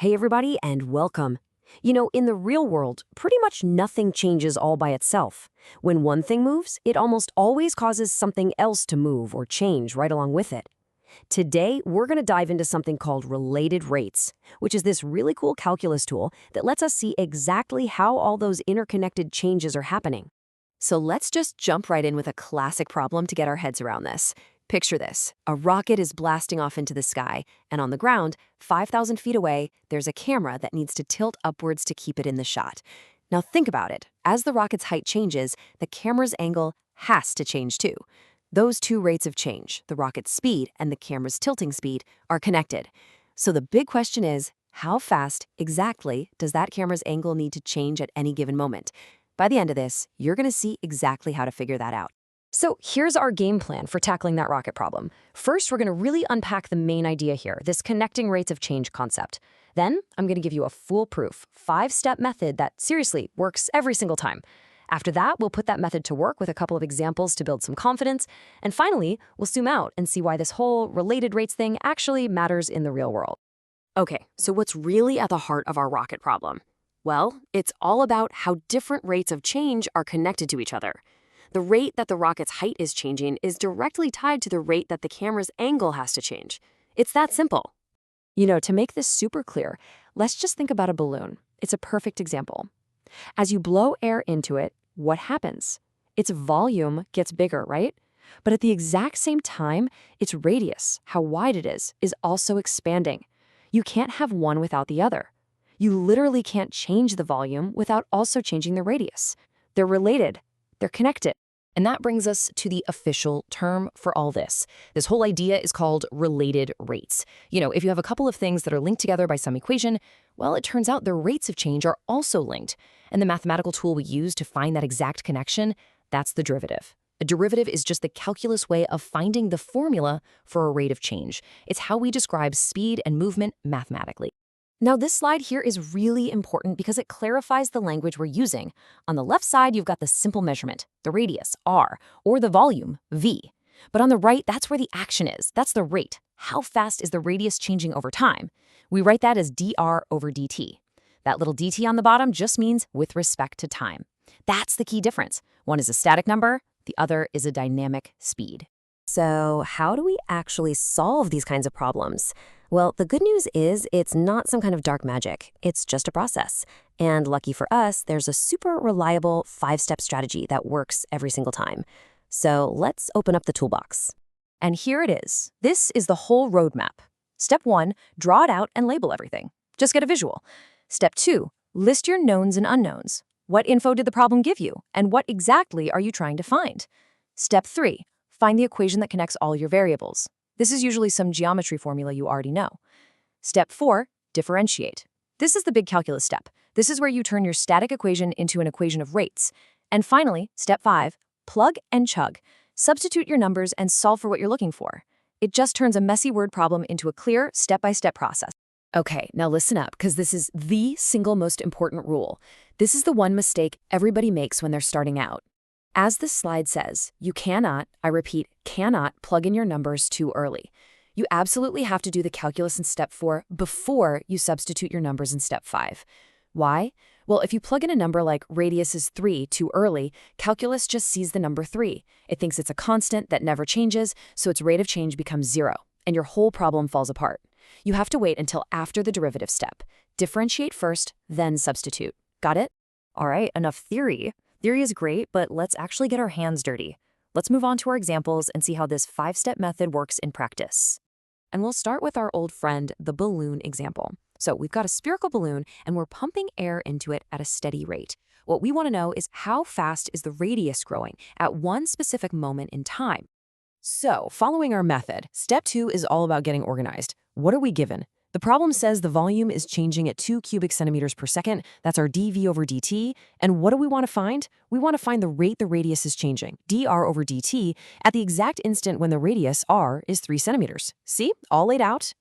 Hey everybody, and welcome. In the real world, pretty much nothing changes all by itself. When one thing moves, it almost always causes something else to move or change right along with it. Today, we're going to dive into something called related rates, which is this really cool calculus tool that lets us see exactly how all those interconnected changes are happening. So let's just jump right in with a classic problem to get our heads around this. Picture this. A rocket is blasting off into the sky, and on the ground, 5,000 feet away, there's a camera that needs to tilt upwards to keep it in the shot. Now think about it. As the rocket's height changes, the camera's angle has to change too. Those two rates of change, the rocket's speed and the camera's tilting speed, are connected. So the big question is, how fast exactly does that camera's angle need to change at any given moment? By the end of this, you're going to see exactly how to figure that out. So here's our game plan for tackling that rocket problem. First, we're going to really unpack the main idea here, this connecting rates of change concept. Then, I'm going to give you a foolproof, 5-step method that seriously works every single time. After that, we'll put that method to work with a couple of examples to build some confidence. And finally, we'll zoom out and see why this whole related rates thing actually matters in the real world. Okay, so what's really at the heart of our rocket problem? Well, it's all about how different rates of change are connected to each other. The rate that the rocket's height is changing is directly tied to the rate that the camera's angle has to change. It's that simple. To make this super clear, let's just think about a balloon. It's a perfect example. As you blow air into it, what happens? Its volume gets bigger, right? But at the exact same time, its radius, how wide it is also expanding. You can't have one without the other. You literally can't change the volume without also changing the radius. They're related. They're connected. And that brings us to the official term for all this. This whole idea is called related rates. If you have a couple of things that are linked together by some equation, well, it turns out their rates of change are also linked. And the mathematical tool we use to find that exact connection, that's the derivative. A derivative is just the calculus way of finding the formula for a rate of change. It's how we describe speed and movement mathematically. Now, this slide here is really important because it clarifies the language we're using. On the left side, you've got the simple measurement, the radius, r, or the volume, v. But on the right, that's where the action is. That's the rate. How fast is the radius changing over time? We write that as dr over dt. That little dt on the bottom just means with respect to time. That's the key difference. One is a static number, the other is a dynamic speed. So how do we actually solve these kinds of problems? Well, the good news is it's not some kind of dark magic. It's just a process. And lucky for us, there's a super reliable 5-step strategy that works every single time. So let's open up the toolbox. And here it is. This is the whole roadmap. Step 1, draw it out and label everything. Just get a visual. Step 2, list your knowns and unknowns. What info did the problem give you? And what exactly are you trying to find? Step 3, find the equation that connects all your variables. This is usually some geometry formula you already know. Step 4, differentiate. This is the big calculus step. This is where you turn your static equation into an equation of rates. And finally, step 5, plug and chug. Substitute your numbers and solve for what you're looking for. It just turns a messy word problem into a clear, step-by-step process. Okay, now listen up, because this is the single most important rule. This is the one mistake everybody makes when they're starting out. As this slide says, you cannot, I repeat, cannot plug in your numbers too early. You absolutely have to do the calculus in step 4 before you substitute your numbers in step 5. Why? Well, if you plug in a number like radius is 3 too early, calculus just sees the number 3. It thinks it's a constant that never changes, so its rate of change becomes 0, and your whole problem falls apart. You have to wait until after the derivative step. Differentiate first, then substitute. Got it? All right, enough theory. Theory is great, but let's actually get our hands dirty. Let's move on to our examples and see how this 5-step method works in practice. And we'll start with our old friend, the balloon example. So we've got a spherical balloon and we're pumping air into it at a steady rate. What we want to know is how fast is the radius growing at one specific moment in time. So following our method, step 2 is all about getting organized. What are we given? The problem says the volume is changing at 2 cubic centimeters per second. That's our dv over dt. And what do we want to find? We want to find the rate the radius is changing, dr over dt, at the exact instant when the radius, r, is 3 centimeters. See? All laid out?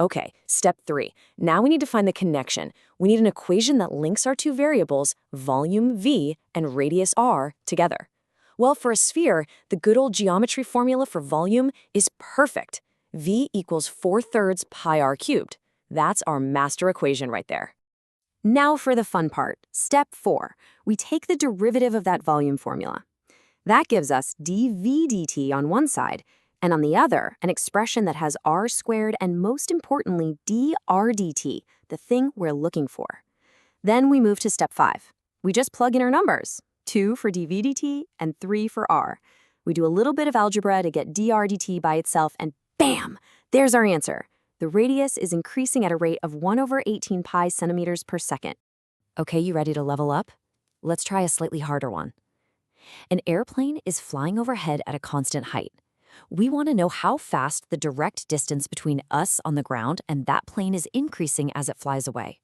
Okay, step 3. Now we need to find the connection. We need an equation that links our two variables, volume v and radius r, together. Well, for a sphere, the good old geometry formula for volume is perfect. V equals 4/3 pi r cubed. That's our master equation right there. Now for the fun part, step 4. We take the derivative of that volume formula. That gives us dv dt on one side, and on the other, an expression that has r squared and most importantly, dr dt, the thing we're looking for. Then we move to step 5. We just plug in our numbers, 2 for dv dt and 3 for r. We do a little bit of algebra to get dr dt by itself, and bam! There's our answer. The radius is increasing at a rate of 1/18 pi centimeters per second. Okay, you ready to level up? Let's try a slightly harder one. An airplane is flying overhead at a constant height. We want to know how fast the direct distance between us on the ground and that plane is increasing as it flies away.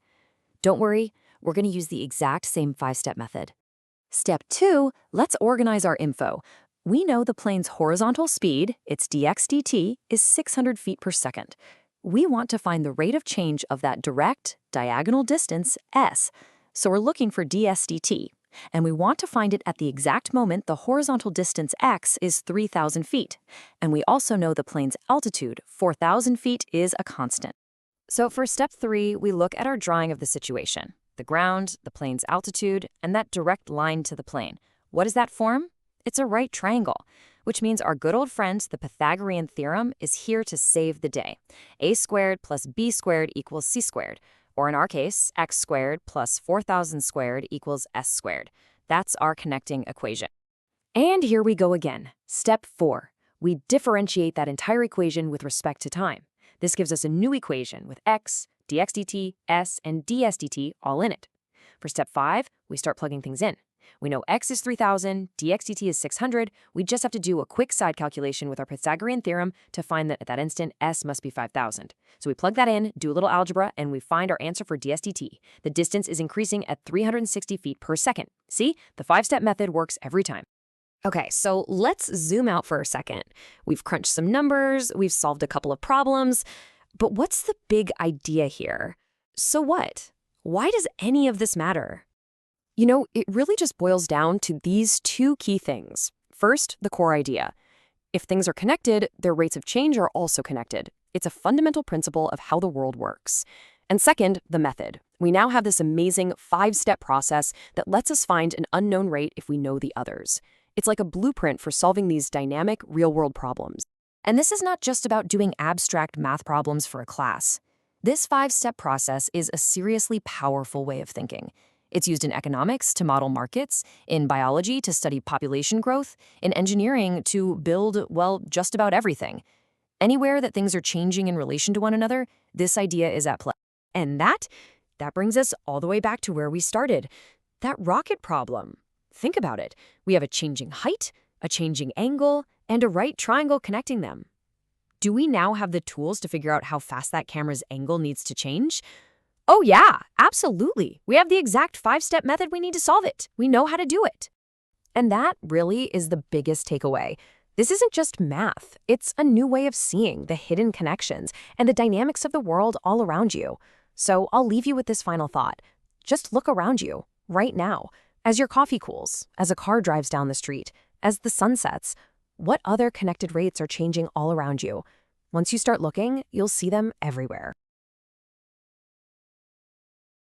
Don't worry, we're going to use the exact same 5-step method. Step 2, let's organize our info. We know the plane's horizontal speed, its dx dt, is 600 feet per second. We want to find the rate of change of that direct, diagonal distance, s. So we're looking for ds dt. And we want to find it at the exact moment the horizontal distance x is 3,000 feet. And we also know the plane's altitude, 4,000 feet, is a constant. So for step 3, we look at our drawing of the situation. The ground, the plane's altitude, and that direct line to the plane. What does that form? It's a right triangle, which means our good old friend, the Pythagorean theorem, is here to save the day. A squared plus b squared equals c squared. Or in our case, x squared plus 4,000 squared equals s squared. That's our connecting equation. And here we go again. Step 4. We differentiate that entire equation with respect to time. This gives us a new equation with x, dx dt, s, and ds dt all in it. For step 5, we start plugging things in. We know x is 3,000, dx dt is 600. We just have to do a quick side calculation with our Pythagorean theorem to find that at that instant, s must be 5,000. So we plug that in, do a little algebra, and we find our answer for ds dt. The distance is increasing at 360 feet per second. See? The 5-step method works every time. Okay, so let's zoom out for a second. We've crunched some numbers, we've solved a couple of problems, but what's the big idea here? So what? Why does any of this matter? You know, it really just boils down to these 2 key things. First, the core idea. If things are connected, their rates of change are also connected. It's a fundamental principle of how the world works. And second, the method. We now have this amazing 5-step process that lets us find an unknown rate if we know the others. It's like a blueprint for solving these dynamic, real-world problems. And this is not just about doing abstract math problems for a class. This 5-step process is a seriously powerful way of thinking. It's used in economics to model markets, in biology to study population growth, in engineering to build, well, just about everything. Anywhere that things are changing in relation to one another, this idea is at play. And that brings us all the way back to where we started. That rocket problem. Think about it. We have a changing height, a changing angle, and a right triangle connecting them. Do we now have the tools to figure out how fast that camera's angle needs to change? Oh yeah, absolutely. We have the exact 5-step method we need to solve it. We know how to do it. And that really is the biggest takeaway. This isn't just math. It's a new way of seeing the hidden connections and the dynamics of the world all around you. So I'll leave you with this final thought. Just look around you, right now, as your coffee cools, as a car drives down the street, as the sun sets. What other connected rates are changing all around you? Once you start looking, you'll see them everywhere.